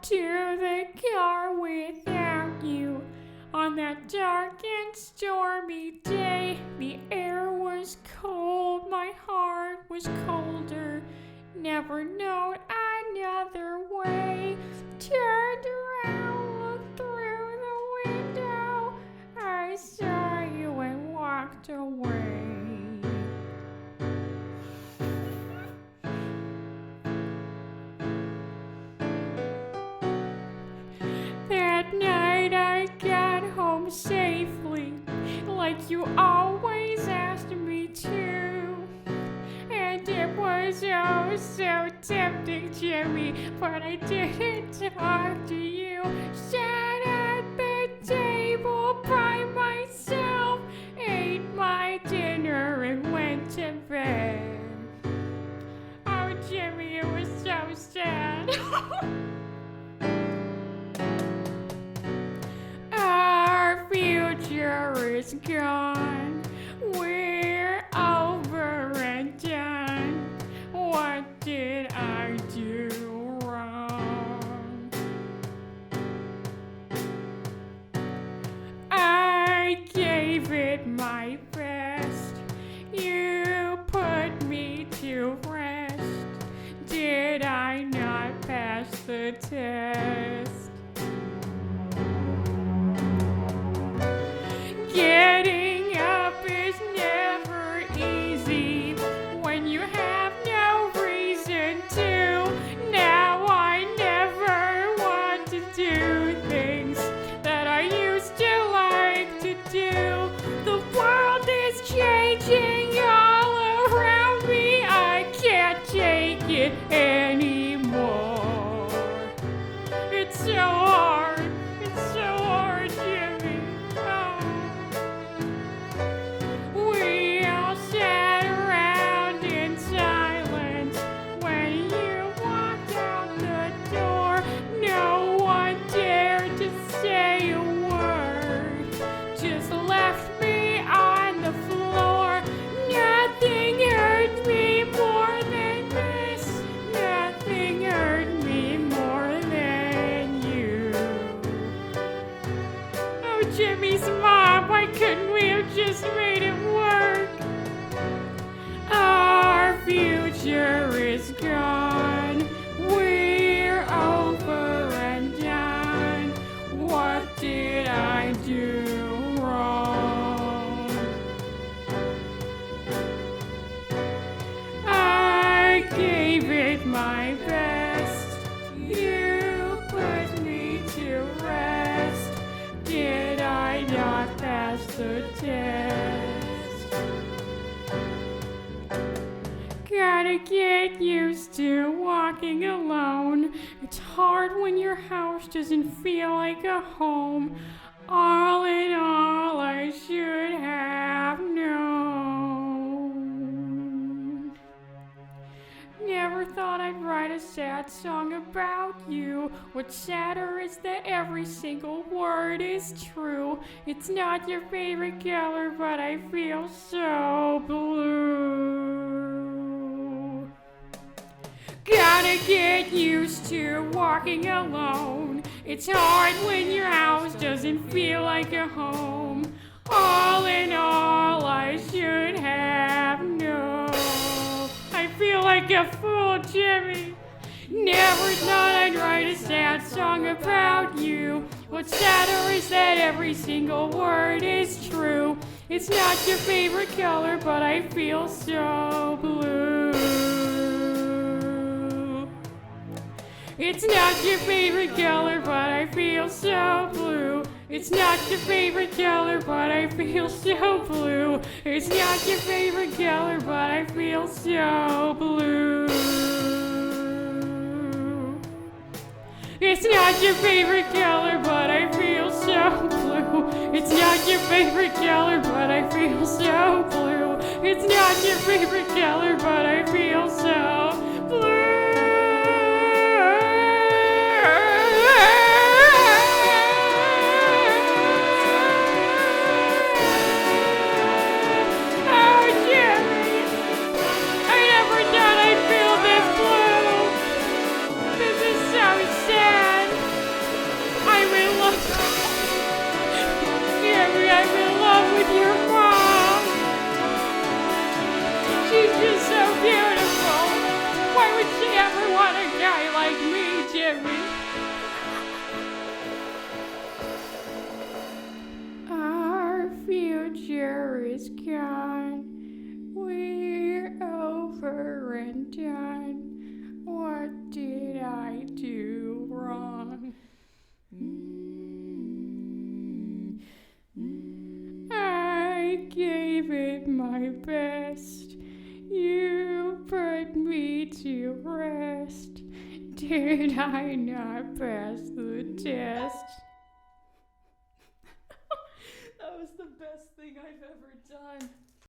to the car without you. On that dark and stormy day, the air was cold, my heart was colder. Never known another way. Turned around, looked through the window. I saw you and walked away. That night I got home safely, like you always asked me to. And it was oh so tempting, Jimmy, but I didn't talk to you. Sat at the table by myself, ate my dinner and went to bed. Oh, Jimmy, it was so sad. Our future is gone. We're over and done. What did I do wrong? I gave it my best. You put me to rest. Did I not pass the test? Getting up is never easy when you have no reason to. Now I never want to do things that I used to like to do. The world is changing all around me. I can't take it anymore. It's so hard. It's so hard, Jimmy. Oh. We all sat around in silence when you walked out the door. No one dared to say a word, just left me on the floor. Nothing hurt me more than this. Nothing hurt me more than you. Oh, Jimmy's mom, why couldn't we have just made it work? Our future is gone. We're over and done. What did I do wrong? I gave it my best. You put me to rest. Did I not pass the test? Gotta get used to walking alone. It's hard when your house doesn't feel like a home. All in all, I should have known. Never thought I'd write a sad song about you. What's sadder is that every single word is true. It's not your favorite color, but I feel so blue. Gotta get used to walking alone. It's hard when your house doesn't feel like a home. All in all, I should have known. I feel like a fool, Jimmy. Never thought I'd write a sad song about you. What's sadder is that every single word is true. It's not your favorite color, but I feel so blue. It's not your favorite color, but I feel so blue. It's not your favorite color, but I feel so blue. It's not your favorite color, but I feel so blue. It's not your favorite color, but I feel so blue. It's not your favorite color, but I feel so blue. It's not your favorite color, but I feel so blue. sad. Jerry. Our future is gone. We're over and done. What did I do wrong? I gave it my best. You put me to rest. Did I not pass the test? That was the best thing I've ever done.